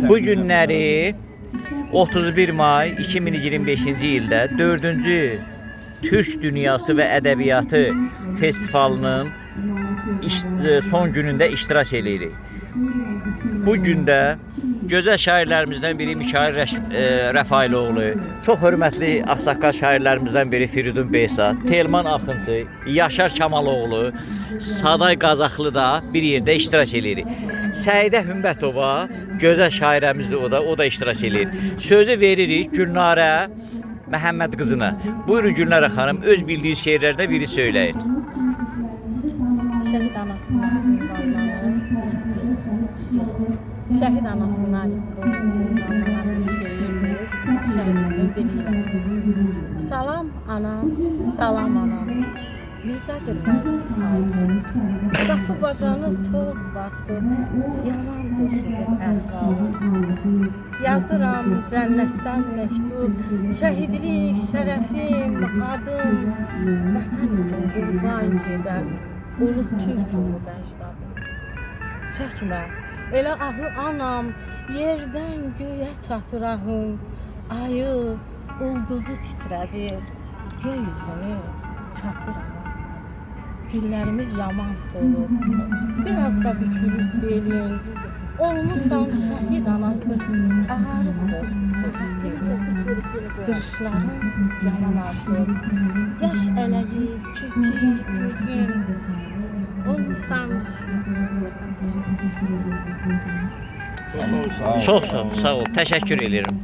Bu günləri 31 may 2025-ci ildə 4-cü Türk Dünyası və Ədəbiyyatı Festivalının son günündə iştirak edirik. Bu gündə gözəl şairlərimizdən biri Mikayıl Rəfailoğlu, çox hörmətli ağsaqqal şairlərimizdən biri Firidun Behzad, Telman Axıncı, Yaşar Kamaloğlu, Saday Qazaxlı da bir yerdə iştirak edirik. Səidə Hümbətova, gözəl şairəmizdir o da iştirak edir. Sözü veririk Gülnarə Məhəmməd qızına. Buyurun Gülnarə xanım, öz bildiyi şeirlərdə biri söyləyin. Şəhid anasına Şəhid anasına bir şeirdir, şəhidimizin diliyle. Salam anam, salam anam, necədir mənsiz halım? Qapı bacanı toz basıb, yaman düşdüm əhvalım. Yazıram cənnətdən məktub, şəhidlik, şərəfim, adım, vətən üçün qurban gedər, ulu Türk'ümü bəcdadım. Çəkmə, elə ahı anam, yerdən göyə çatır ahım, ayı, ulduzu titrədir, gökyüzünü çapır anam. Güllərimiz yaman solur, biraz da bükülüb belin, olmuşsan şəhid anası, ağrıqdır, qırışların yaman artır, yaş ələyir, kirpik, gözün, olmuşsan Çox sağ ol, təşəkkür edirəm.